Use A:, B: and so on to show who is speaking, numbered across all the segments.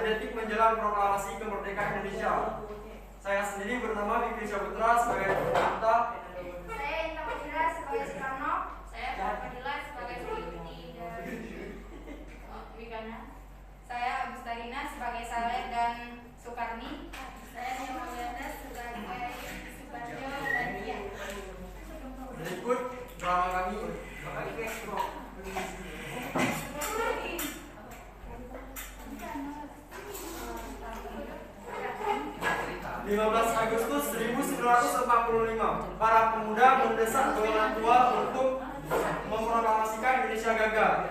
A: detik menjelang proklamasi kemerdekaan Indonesia. Saya sendiri bernama Fikri Syahputra sebagai peserta.
B: Saya Intan Fadila sebagai Soekarno.
C: Saya Fadila sebagai Sayuti dan Wigana. Saya Agustarina sebagai Saleh dan Soekarni. Saya Nyomawiana sebagai Subarjo dan Dia.
A: Berikut drama kami. 15 Agustus 1945, para pemuda mendesak golongan tua untuk memproklamasikan Indonesia Gagal.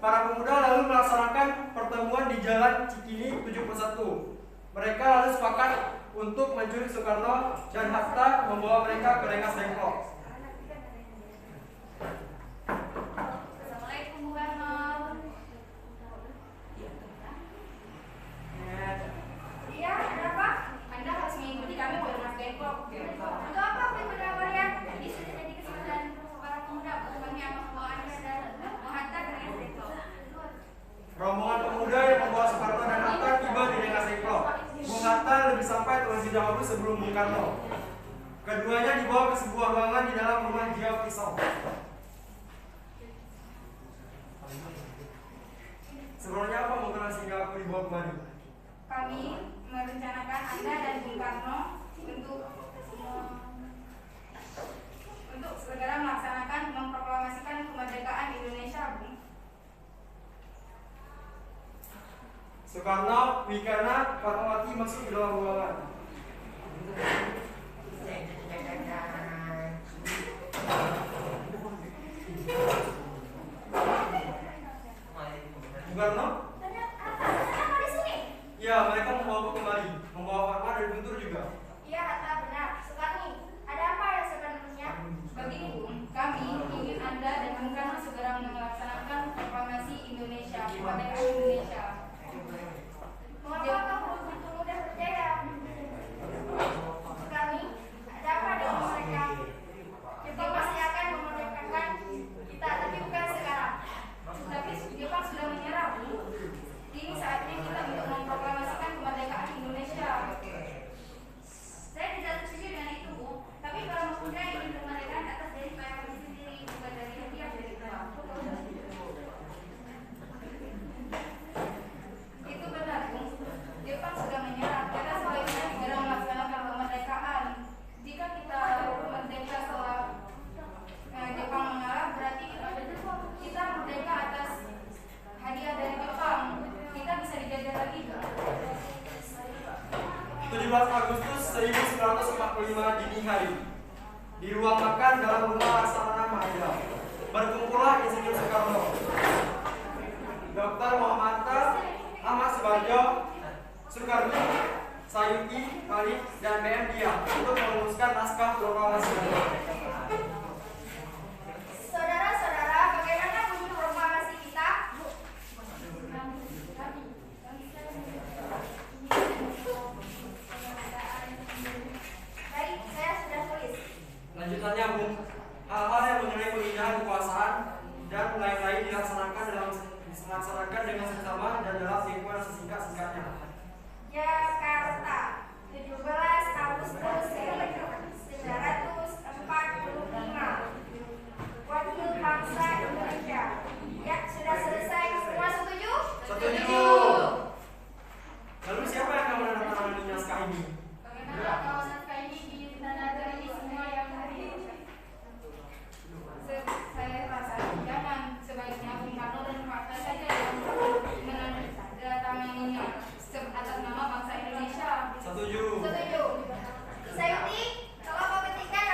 A: Para pemuda lalu melaksanakan pertemuan di Jalan Cikini 71. Mereka lalu sepakat untuk menculik Soekarno dan Hatta, membawa mereka ke Rengas Dengklok.
C: Assalamualaikum Bu Karno.
B: Iya, ada apa?
C: Anda harus mengikuti kami ke Rengas Dengklok.
B: Untuk apa pemuda kalian?
C: Ini sudah jadi kesempatan para pemuda untuk kami akan membawa Anda dan menghantar ke Rengas Dengklok.
A: Rombongan pemuda yang membawa Soekarno dan Hatta tiba di Rengas Dengklok. Bung Hatta lebih sampai terlebih dahulu sebelum Bung Karno. Keduanya dibawa ke sebuah ruangan di dalam rumah Jia Pisau. Sebenarnya apa mengapa sehingga aku dibawa kemari?
C: Kami merencanakan Anda dan Bung Karno untuk segera melaksanakan memproklamasikan kemerdekaan Indonesia, Bung.
A: Soekarno, Wigana, Fatmawati masuk ke dalam ruangan. Soekarno?
B: Kenapa di sini?
A: Ya, mereka membawa aku kemari, membawa Fatma dan Guntur juga.
B: Iya, Hatta benar. Soekarni, ada apa ya sebenarnya?
C: Begini, Bung, kami ingin Anda dan Bung Karno segera melaksanakan proklamasi Indonesia, kemerdekaan Indonesia.
B: Mengapa kamu begitu mudah percaya? Soekarni, ada apa dengan mereka? Jepang pasti akan memerdekakan kita, tapi bukan sekarang.
C: Tapi Jepang sudah menyerah, Bung. Ini saatnya kita untuk memproklamasikan kemerdekaan Indonesia.
B: Saya tidak setuju dengan itu, Bu. Tapi para pemuda ingin kemerdekaan atas dari para sendiri, bukan dari hadiah dari Jepang.
C: Itu benar, Bung. Jepang sudah menyerah. Kita sebaiknya segera melaksanakan kemerdekaan. Jika kita merdeka setelah Jepang mengalah, berarti kita merdeka atas hadiah dari Jepang. Kita bisa dijajah lagi, Bung.
A: 17 Agustus 1945 dini hari. Di ruang makan dalam rumah Laksamana Mahadra, berkumpullah Insinyur Soekarno, Dr. Muhammad Hatta, Ahmad Subarjo, Soekarni, Sayuti, Malik, dan BM Dia untuk merumuskan naskah proklamasi.
B: Saudara-saudara, bagaimana bunyi proklamasi kita? Baik, saya sudah tulis.
A: Lanjutannya, Bung, hal-hal yang mengenai pemindahan kekuasaan dan lain-lain dilaksanakan dengan seksama dan dalam tempo yang sesingkat-singkatnya.
B: Jakarta, 17 Agustus 1945. Wakil bangsa Indonesia. Ya, sudah selesai. Semua setuju?
A: Setuju. Lalu siapa yang akan menandatangani naskah ini?
C: Bagaimana kalau naskah ini ditandatangani semua yang hadir? Saya rasa jangan, sebaiknya Bung Karno dan Hatta saja yang menandatanganinya atas nama bangsa Indonesia.
A: Setuju.
B: Setuju. Sayuti, kalau kau ketikkan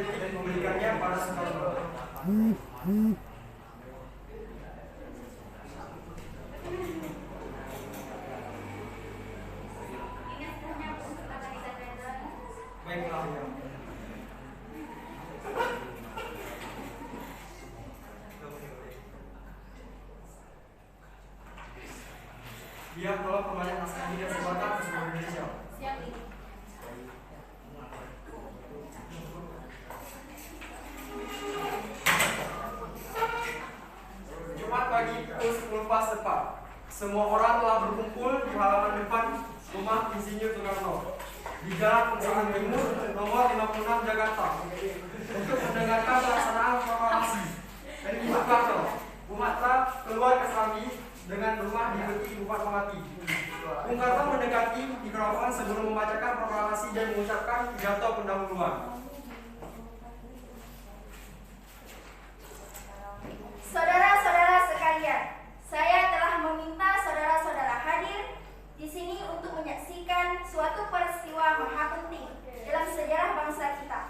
A: kritik memberikannya pada Soekarno. Baiklah ya. Dia tolong perbanyak naskah ini dan sebarkan ke seluruh Indonesia.
B: Siap ini.
A: Jumat pagi pukul 10 pas tepat, semua orang telah berkumpul di halaman depan rumah Insinyur Soekarno di Jalan Pengusahaan Timur nomor 56 Jakarta untuk mendengarkan pelaksanaan proklamasi dari Bung Karno. Umat telah keluar ke Serambi dengan rumah diikuti Bupati Fatmawati. Bung Karno mendekati mikrofon sebelum membacakan proklamasi dan mengucapkan pidato pendahuluan.
C: Saudara-saudara sekalian, saya telah meminta saudara-saudara hadir di sini untuk menyaksikan suatu peristiwa maha penting dalam sejarah bangsa kita.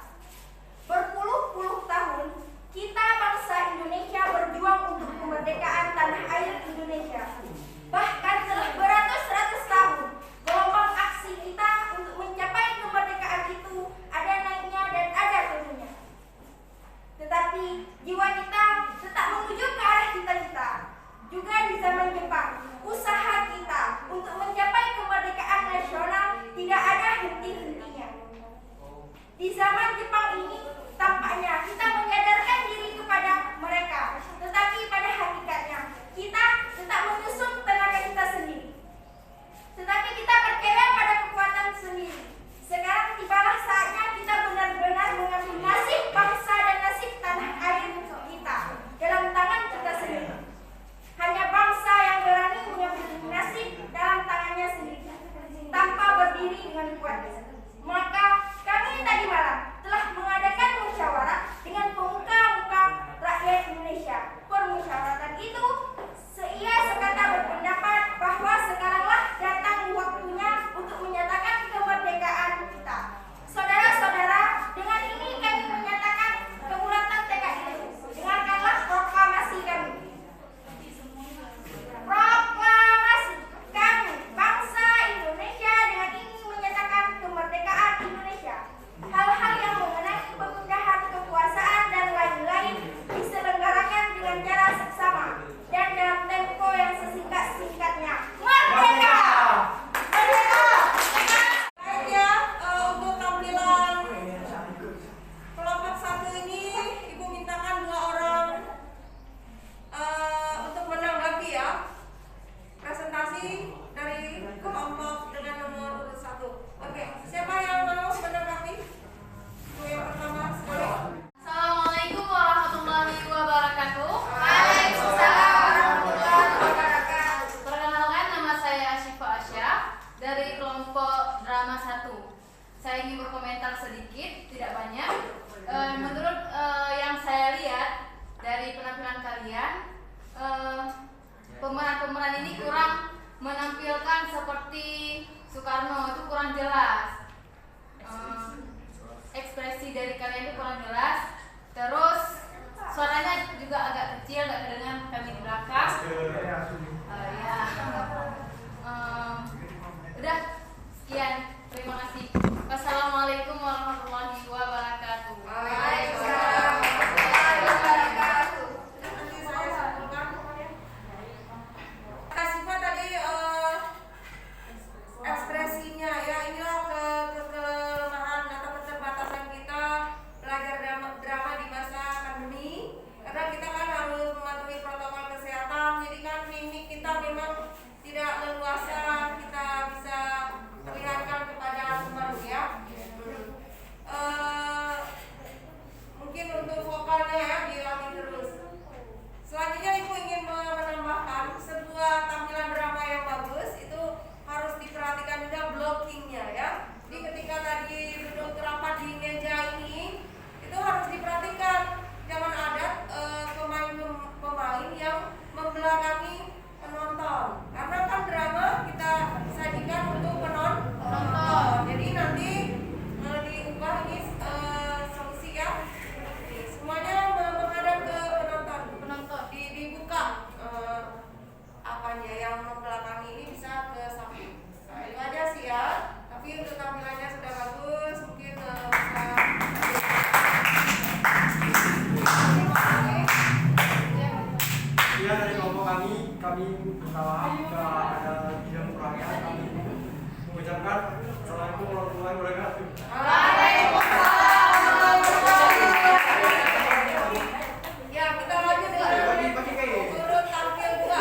C: Berpuluh-puluh tahun, kita bangsa Indonesia berjuang untuk kemerdekaan tanah air Indonesia. Bahkan telah beratus-ratus tahun, gelombang aksi kita untuk mencapai kemerdekaan itu ada naiknya dan ada turunnya. Tetapi jiwa kita tetap menuju ke arah cita-cita. Juga di zaman Jepang, usaha kita untuk mencapai kemerdekaan nasional tidak ada henti-hentinya. Di zaman Jepang ini, tampaknya kita menyadarkan diri kepada mereka, tetapi pada hakikatnya kita tetap menyusun tenaga kita sendiri. Tetapi kita percaya pada kekuatan sendiri. Sekarang tibalah saatnya kita benar-benar mengambil nasib bangsa dan nasib tanah air kita dalam tangan kita sendiri. Hanya bangsa yang berani mengambil nasib dalam tangannya sendiri, tanpa berdiri dengan kuat. Maka kami tadi malam telah mengadakan musyawarah dengan pemuka-muka rakyat Indonesia. Permusyawaratan itu ia sekata berpendapat bahwa sekaranglah datang waktunya untuk menyatakan kemerdekaan kita. Saudara-saudara, dengan ini kami menyatakan kebulatan tekad itu. Dengarkanlah proklamasi kami. Proklamasi kami, bangsa Indonesia, dengan ini menyatakan kemerdekaan Indonesia. Hal-hal yang mengenai pemindahan kekuasaan dan lain-lain diselenggarakan dengan cara seksama dan dalam tempo yang sesingkat-singkatnya. Merdeka! Merdeka! Baik ya, untuk tampilan kelompok satu ini Ibu mintakan 2 orang untuk menanggapi ya presentasi dari kelompok dengan nomor urut 1. Oke, siapa yang mau menanggapi? Ibu yang pertama sekali.
B: Assalamualaikum warahmatullahi wabarakatuh.
C: Waalaikumsalam warahmatullahi wabarakatuh.
B: Perkenalkan, nama saya Asyifa Asya dari kelompok drama 1. Saya ingin berkomentar sedikit, tidak banyak. Menurut yang saya lihat dari penampilan kalian, pemeran-pemeran ini kurang menampilkan seperti Soekarno, itu kurang jelas. Ekspresi dari kalian itu kurang jelas. Terus suaranya juga agak kecil, agak kedengar kami di belakang. Ya. Udah, sekian. Terima kasih. Wassalamualaikum warahmatullahi wabarakatuh.
C: Waalaikumsalam warahmatullahi wabarakatuh. Nanti saya sambungkan. Kasifah tadi ekspresinya ya, inilah kelemahan atau keterbatasan kita pelajar drama
A: kami minta maaf jika ada yang kurangnya. Kami mengucapkan Assalamualaikum warahmatullahi wabarakatuh.
C: Ya, kita lanjut ya. Turut tampil juga.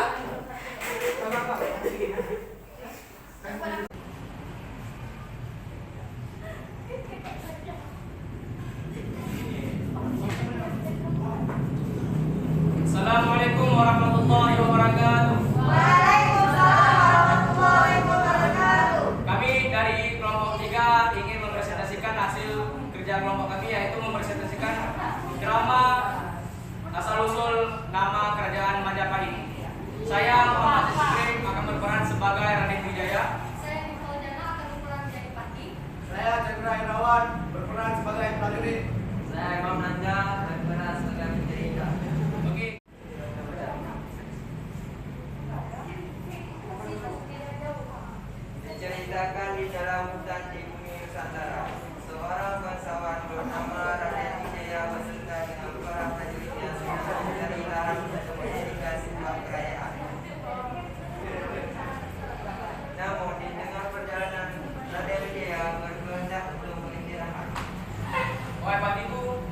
D: Assalamualaikum warahmatullahi wabarakatuh.
C: Waalaikumsalam warahmatullahi wabarakatuh.
D: Kami dari kelompok 3 ingin mempresentasikan hasil kerja kelompok kami, yaitu mempresentasikan drama asal-usul nama Kerajaan Majapahit. Saya Muhammad Syukri akan berperan sebagai Raden Wijaya.
B: Saya Nicole Jana akan berperan menjadi Pati.
A: Saya Chandra Irawan berperan sebagai prajurit.
D: Saya Imam Nanda berperan sebagai penjaga. Oke.
E: Diceritakan di dalam hutan di bumi Nusantara, seorang bangsawan bernama Raden Wijaya beserta dengan para prajuritnya sedang mencari lahan untuk menjadikan sebuah kerajaan. Namun di tengah perjalanan, Raden Wijaya berkehendak untuk beristirahat.
D: Wahai Patiku,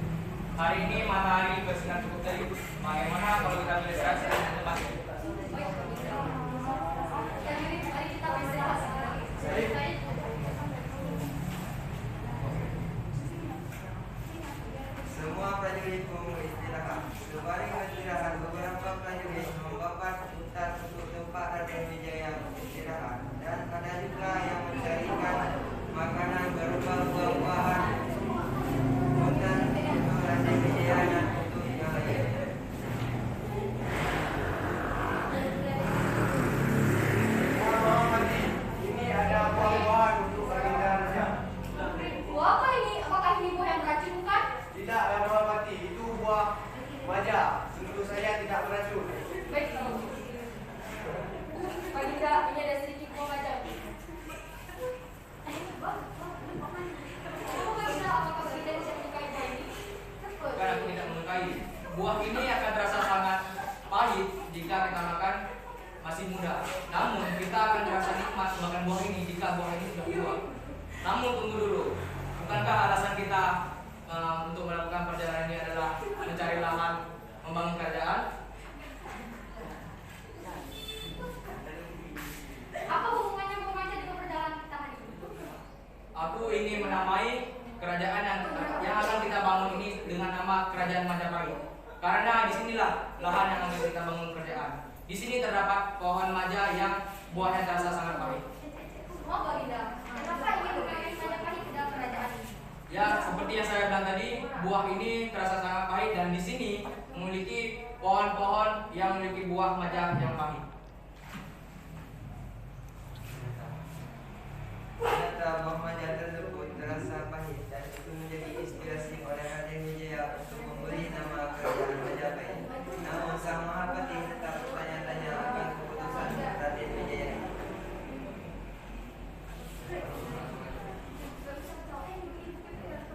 D: hari ini matahari bersinar cukup terik. Bagaimana kalau kita beristirahat sejenak di tempat ini?
B: Mari kita beristirahat sekarang.
E: Semua prajurit pun beristirahat. Sembari beristirahat, beberapa prajurit membakar hutan untuk tempat Raden Wijaya beristirahat, dan ada juga yang mencarikan makanan berupa buah-buahan hutan untuk Raden Wijaya dan untuk yang lainnya.
A: Ini ada buah-buahan untuk baginda raja.
B: Buah apa ini? Apakah ini buah yang beracun bukan?
A: Tidak, Raden Pati, itu buah maja. Tentu saja tidak beracun.
B: Baik. Baginda, ini ada sedikit buah macam. Baginda, apakah Baginda bisa menyukai buah ini?
D: Bukan, aku tidak menyukai. Buah ini akan terasa sangat pahit jika kita makan masih muda. Namun kita akan merasa nikmat makan buah ini jika buah ini sudah tua. Namun tunggu dulu. Bukankah alasan kita untuk melakukan perjalanan ini adalah mencari lahan membangun kerajaan?
B: Apa hubungannya buah macam dengan perjalanan kita hari ini?
D: Aku ingin menamai kerajaan yang akan kita bangun ini dengan nama Kerajaan Majapahit. Karena disinilah lahan yang akan kita bangun kerajaan. Di sini terdapat pohon maja yang buahnya terasa sangat pahit.
B: Oh Baginda, kenapa ingin bermain Majapahit ke dalam kerajaan ini?
D: Ya, seperti yang saya bilang tadi, buah ini terasa sangat pahit dan di sini memiliki pohon-pohon yang memiliki buah maja yang pahit.
E: Ternyata buah maja tersebut terasa pahit, dan itu menjadi inspirasi oleh Raden Wijaya untuk memberi nama Kerajaan Majapahit. Namun Sang Mahapati tetap bertanya-tanya akan keputusan Raden Wijaya.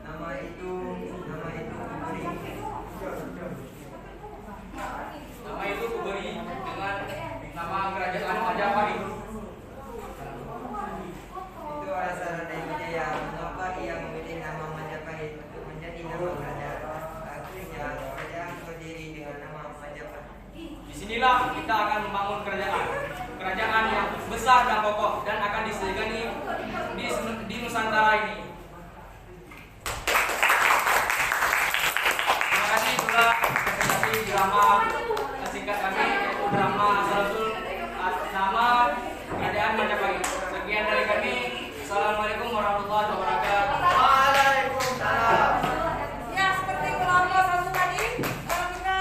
E: Nama itu kuberi.
D: Nama itu kuberi dengan nama Kerajaan Majapahit.
E: Itu alasan Raden Wijaya mengapa ia memilih nama Majapahit untuk menjadi nama kerajaan. Akhirnya kerajaan berdiri dengan nama Majapahit.
D: Disinilah kita akan membangun kerajaan yang besar dan kokoh dan akan disegani di Nusantara ini. Terima kasih pula presentasi drama singkat kami, yaitu drama asal-usul nama Kerajaan Majapahit. Sekian dari kami. Assalamualaikum warahmatullahi wabarakatuh.
A: Waalaikumsalam.
C: Ya, seperti kelompok satu tadi, kita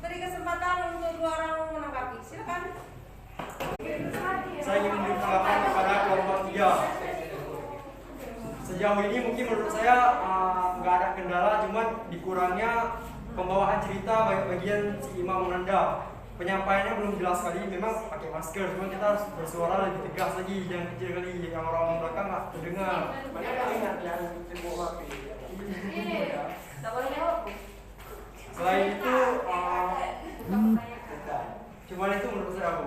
C: beri kesempatan untuk dua orang menanggapi. Silakan.
A: Saya ingin memberi tanggapan kepada kelompok 3. Sejauh ini mungkin menurut saya nggak ada kendala, cuman dikurangnya pembawaan cerita bagian si Imam Nanda. Penyampaiannya belum jelas sekali, memang pakai masker, cuman kita harus bersuara lebih tegas lagi, jangan kecil kali, yang orang belakang nggak terdengar. Ingat yang timbul api. Selain itu, Cuman itu menurut saya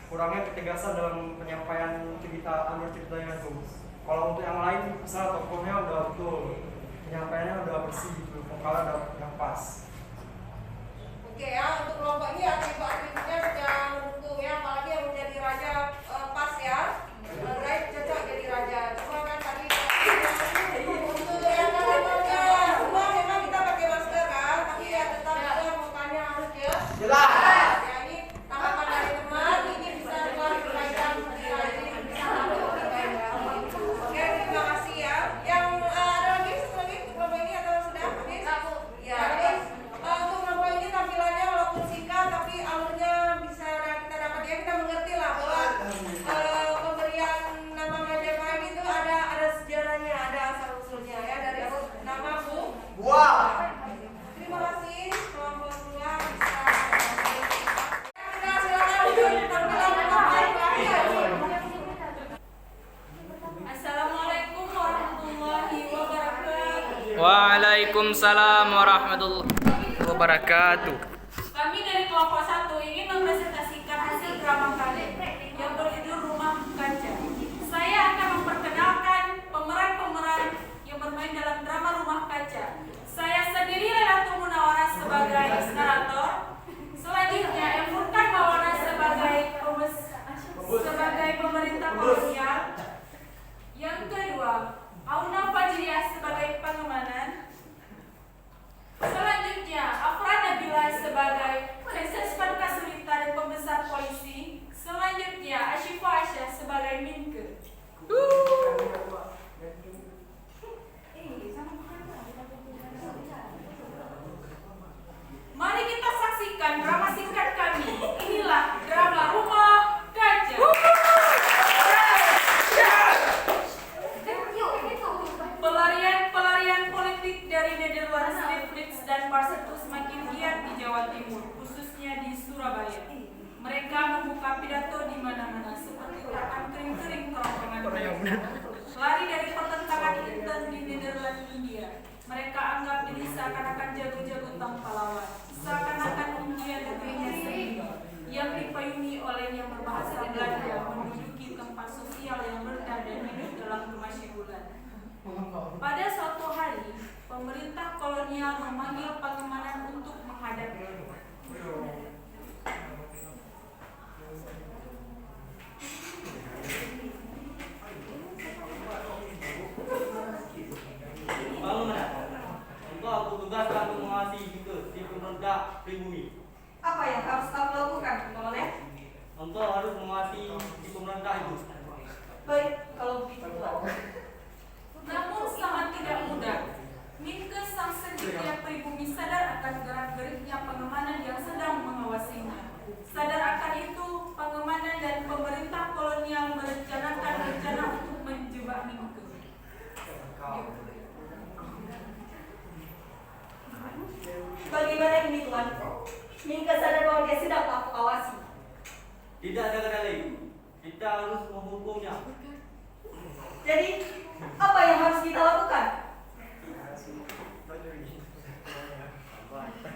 A: kurangnya ketegasan dalam penyampaian cerita alur ceritanya itu. Kalau untuk yang lain, misalnya tokohnya udah betul, penyampaiannya udah bersih gitu, vokalnya udah yang pas.
F: Oke ya, untuk kelompok ini atribut-atributnya sudah mendukung ya, apalagi yang menjadi raja pas ya. Right, cocok jadi raja. Cuma kan tadi untuk yang lainnya semua memang kita pakai masker kan, tapi ya tetap juga mukanya harus jelas. Ya ini tanggapan dari teman, ini bisa diklarifikasikan bisa langsung dibayar. Oke, terima kasih ya. Yang ada lagi satu lagi untuk kelompok ini atau sudah habis? Ya, habis. Untuk kelompok ini tampilannya walaupun singkat tapi alurnya bisa kita dapat ya, kita mengerti lah bahwa pemberian nama Majapahit itu ada sejarahnya, ada asal usulnya ya, dari nama Buah. Terima kasih kelompok dua bisa. Kita silakan untuk tampilan Assalamualaikum warahmatullahi wabarakatuh.
D: Waalaikumsalam warahmatullahi wabarakatuh.
G: Kami dari kelompok 1 ingin mempresentasikan hasil drama kami yang berjudul Rumah Kaca. Saya akan memperkenalkan pemeran-pemeran yang bermain dalam drama Rumah Kaca. Saya sendiri Lailatul Munawwarah sebagai narator. Selanjutnya Furqan Maulana sebagai pemerintah kolonial. Yang kedua, Auna Fajriah sebagai pengemanan. Selanjutnya, Afra Nabila sebagai Princess Fan Kasulita dan pembesar polisi. Selanjutnya, Ashifa Aisyah sebagai Minke. Mari kita saksikan drama singkat kami. Inilah drama Rumah Kaca. Pelarian politik dari Nederlands, Netflix dan Parsetu semakin giat di Jawa Timur, khususnya di Surabaya. Mereka membuka pidato di mana-mana seperti takkan kering-kering kerongkongan. Lari dari pertentangan intern di Nederland, India. Mereka anggap diri seakan-akan jago-jago tanpa lawan, seakan-akan India negerinya sendiri, yang dipayungi oleh yang berbahasa Belanda menduduki tempat sosial yang rendah dan hidup dalam kemasyhuran. Pada suatu hari, pemerintah kolonial memanggil pengemanan untuk menghadapi.
A: Engkau aku tugaskan untuk mengasihi Minke, si pemerintah pribumi.
F: Apa yang harus kamu lakukan, Kolonel?
A: Engkau harus mengasihi si pemerintah itu.
F: Baik, kalau begitu Tuan.
G: Namun sangat tidak mudah. Minke sang setia pribumi sadar akan gerak-geriknya pengemanan yang sedang mengawasinya. Sadar akan itu, pengemanan dan pemerintah kolonial merencanakan rencana untuk menjebak Minke.
F: Bagaimana ini Tuan? Minke sadar bahwa dia sedang aku awasi.
A: Tidak ada kata lain. Kita harus menghukumnya.
F: Jadi, apa yang harus kita lakukan?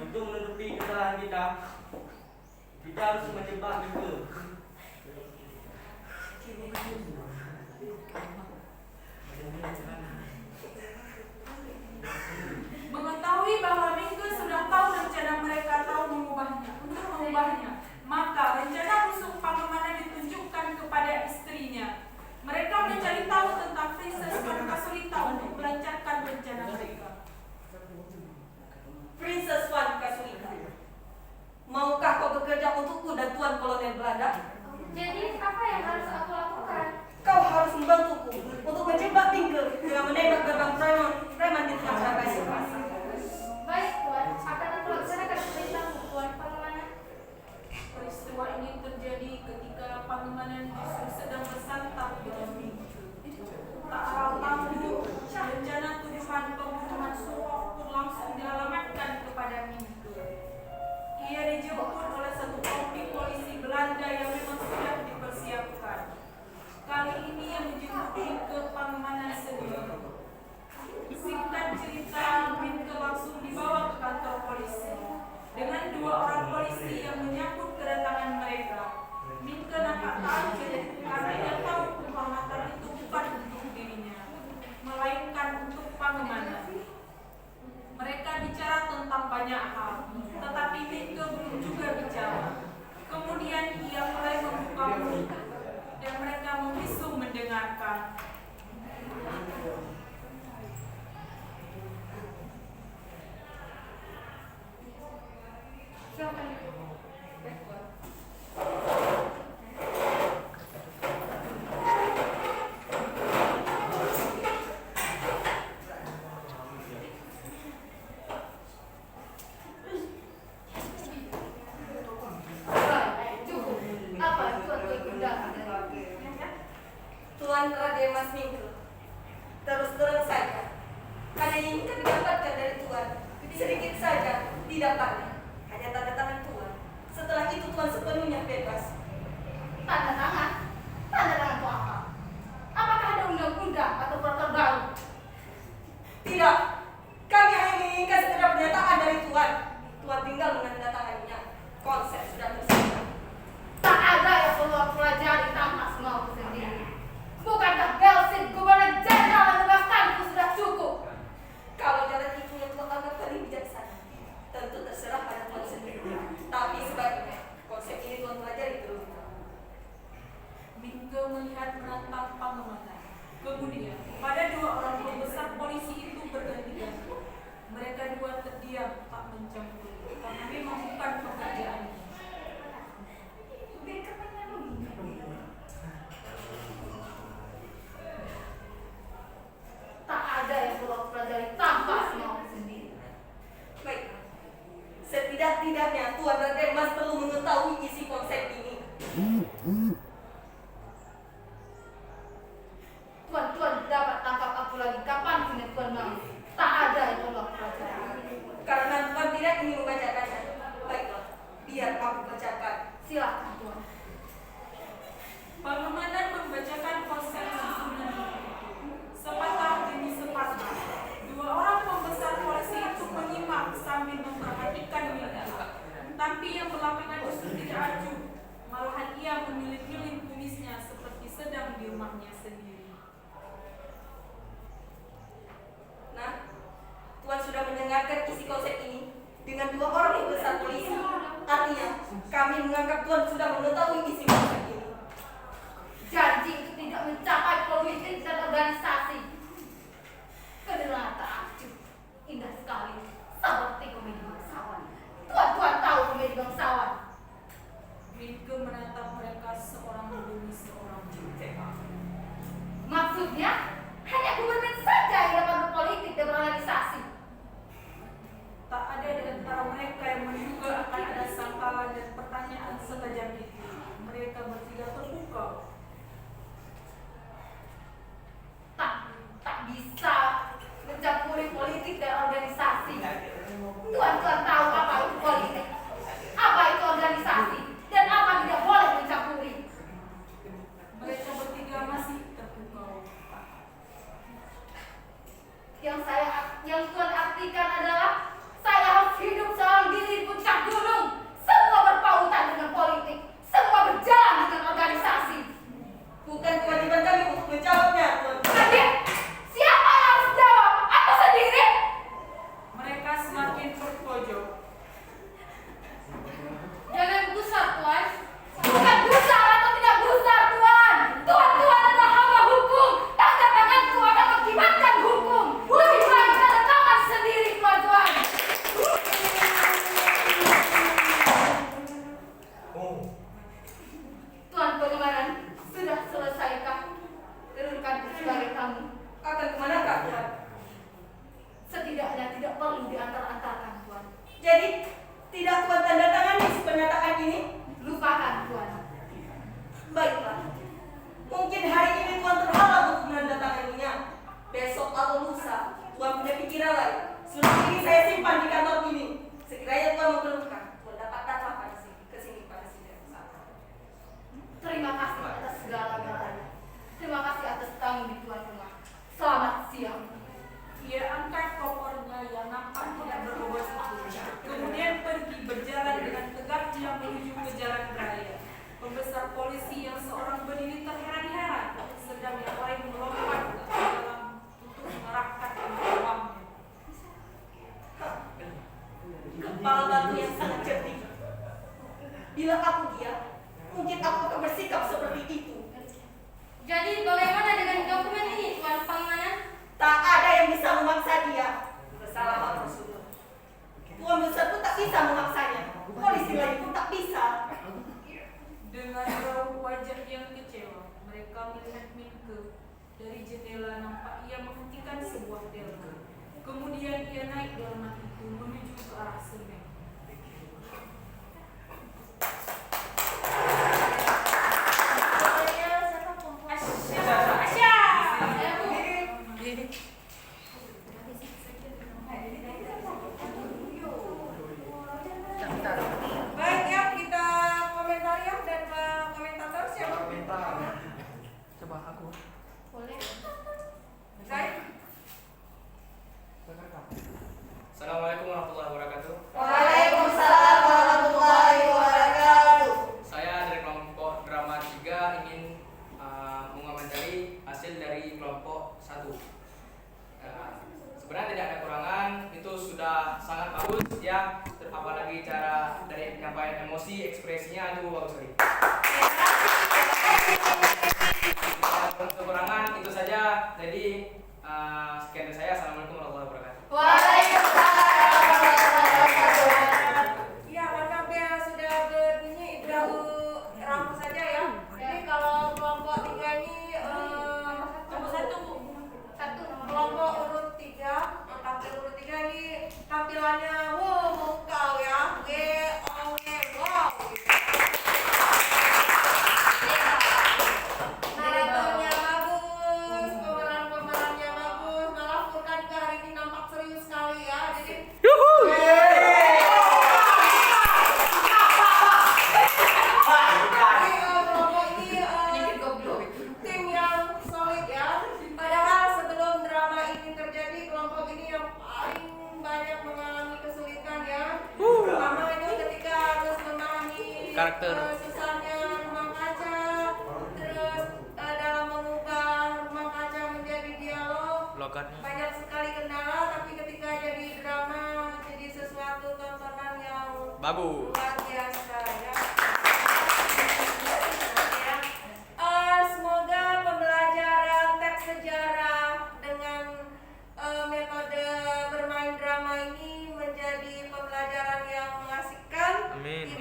A: Untuk menutupi kesalahan kita harus menjebak Minke.
G: Mengetahui bahwa Minke sudah tahu rencana mereka untuk mengubahnya, maka rencana busuk pengemanan ditunjukkan kepada istrinya. Mereka mencari tahu tentang Princess Fan Kasulita untuk melancarkan rencana mereka.
F: Princess Fan Kasulita, maukah kau bekerja untukku dan Tuan Kolonel Belanda?
C: Jadi apa yang harus aku lakukan?
F: Kau harus membantuku untuk menjebak Minke dengan menembak gerbang preman di tengah bagasi.
C: Baik Tuan, akan aku laksanakan perintahmu Tuan Pangemanan.
G: Peristiwa ini terjadi ketika Pangemanan justru sedang bersantap dengan Minke. Tak tahu rencana tujuan pembunuhan mendengarkan.
C: Cukup. Apa Tuan berkehendak?
F: Tuan Raden Mas Mingke, terus terang saja, hanya yang ingin didapatkan dari Tuan sedikit saja didapatkan, hanya tanda tangan Tuan. Setelah itu Tuan sepenuhnya bebas.
C: Tanda tangan? Tanda tangan itu apa? Apakah ada undang-undang atau peraturan baru?
F: Tidak, kami hanya menginginkan sekedar pernyataan dari Tuan. Tuan tinggal menandatanganinya. Konsep sudah tersedia.
C: Tak ada yang perlu aku pelajari tanpa semauku sendiri. Bukankah Belsit, Gubernur Jenderal dan tugaskanku sudah cukup?
F: Kalau jalan itu yang Tuan anggap paling bijaksana, tentu terserah pada Tuan sendiri. Tapi sebaiknya konsep ini Tuan pelajari terlebih dahulu.
G: Mingke melihat menatap Pangemana. Kemudian, pada dua orang pembesar polisi itu berganti-ganti. Mereka dua terdiam, tak mencampuri, karena memang bukan pekerjaannya.
C: Tak ada yang perlu aku pelajari tanpa semauku sendiri.
F: Baik, setidak-tidaknya Tuan Raden Mas perlu mengetahui isi konsep ini.
C: Tuan dapat tangkap aku lagi kapanpun yang Tuan mau. Tak ada yang perlu aku pelajari.
F: Karena Tuan tidak ingin membacakannya. Baiklah, biar aku bacakan.
C: Silakan Tuan.
G: Pangemandan membacakan konsep susunan itu. Sepatah demi sepatah. Dua orang pembesar polisi itu menyimak sambil memperhatikan Mingke. Tapi yang belakangan justru tidak acuh. Malahan ia memilih-milih kumisnya seperti sedang di rumahnya sendiri.
F: Nah, Tuan sudah mendengarkan isi konsep ini dengan dua orang yang besar polisi. Artinya, kami menganggap Tuan sudah mengetahui isi konsep ini.
C: Janji untuk tidak mencapai politik dan organisasi. Kedengaran tak acuh. Indah sekali. Seperti komedi bangsawan. Tuan tahu komedi bangsawan.
G: Mingke menatap mereka seorang demi seorang.
C: Maksudnya, hanya gubernur saja yang dapat berpolitik dan berorganisasi.
G: Tak ada di antara mereka yang menduga akan ada sangkalan dan pertanyaan setajam itu. Mereka bertiga terpukau.
C: Tak bisa mencampuri politik dan organisasi. Tuan tahu apa itu politik, apa itu organisasi, dan apa tidak boleh mencampuri.
G: Mereka bertiga masih terpukau.
C: Yang Tuan artikan adalah saya harus hidup seorang diri di puncak gunung. Semua berpautan dengan politik, semua berjalan dengan organisasi.
F: Bukan kewajiban kami untuk menjawabnya, Tuan.
C: Adik, siapa yang harus jawab? Aku sendiri.
G: Mereka semakin terpojok.
C: Jangan gusar, Tuan. Bukan gusar atau tidak gusar, Tuan. Tuan adalah hamba hukum. Tanda tanganku akan mengakibatkan hukum. Lebih baik tanda tangan sendiri, Tuan. Tuan Pangemandan, sudah selesaikah? Turunkan sebagai tamu.
F: Akan kemanakah, Tuan?
C: Setidaknya tidak perlu diantar-antarkan, Tuan.
F: Jadi, tidak Tuan tanda tangani si pernyataan ini?
C: Lupakan, Tuan.
F: Baiklah. Mungkin hari ini Tuan terhalang untuk menandatanganinya. Besok atau lusa, Tuan punya pikiran lain. Surat ini saya simpan di kantor ini. Sekiranya Tuan memerlukan, Tuan dapat datang ke sini pada sidang.
C: Terima kasih atas segala-galanya. Terima kasih atas tamu di tuan rumah. Selamat siang.
G: Ia angkat kopornya yang nampak tidak berbobot itu. Kemudian pergi berjalan dengan tegaknya menuju ke jalan raya. Pembesar polisi yang seorang berdiri terheran-heran, sedang yang lain melompat ke dalam untuk mengerahkan uangnya.
F: Kepala batu yang sangat cerdik. Bila aku dia, mungkin aku akan bersikap seperti itu.
C: Jadi bagaimana dengan dokumen ini, Tuan Pangmanan?
H: Tak ada yang bisa memaksa dia. Kesalahan tersebut. Tuan besar pun tak bisa memaksanya. Polisi lain pun tak bisa.
G: Dengan raut wajah yang kecewa, mereka melihat Minke. Dari jendela nampak ia menghentikan sebuah delman. Kemudian ia naik delman itu menuju ke arah semen.
F: Baik ya, kita komentar ya, dan komentator siapa?
A: Komentar.
D: Coba aku.
B: Boleh.
F: Baik.
D: Assalamualaikum warahmatullahi wabarakatuh.
H: Waalaikumsalam warahmatullahi wabarakatuh.
D: Saya dari kelompok drama 3 ingin mengomentari hasil dari kelompok 1. Sebenarnya tidak ada kurangan, itu sudah sangat bagus ya. Apalagi cara dari penyampaian emosi, ekspresinya itu bagus sekali. Untuk kekurangan itu saja. Jadi sekian dari saya. Assalamualaikum warahmatullahi wabarakatuh.
H: Waalaikumsalam warahmatullahi wabarakatuh.
F: Ya, karena bel sudah berbunyi, sudah rangkum saja ya. Jadi kalau kelompok 3 ini
G: Nomor 1, Bu.
F: kelompok urut 3, tampil urut 3 ini tampilannya wow mukau ya, wow. Naratornya bagus, pemerannya bagus, malah Furkan juga hari ini nampak serius sekali ya. Jadi kelompok ini tim yang solid ya. Padahal sebelum drama ini terjadi, kelompok ini yang paling banyak mengalami kesulitan ya. Pertamanya ketika harus memahami
D: Karakter.
F: susahnya rumah kaca, terus dalam mengubah rumah kaca menjadi dialog,
D: Logatnya.
F: banyak sekali kendala. Tapi ketika jadi drama, jadi sesuatu tontonan yang
D: Bagus.
F: luar biasa ya. Semoga pembelajaran teks sejarah dengan metode bermain drama ini menjadi pembelajaran yang mengasihkan.
D: Amin.
F: Tidak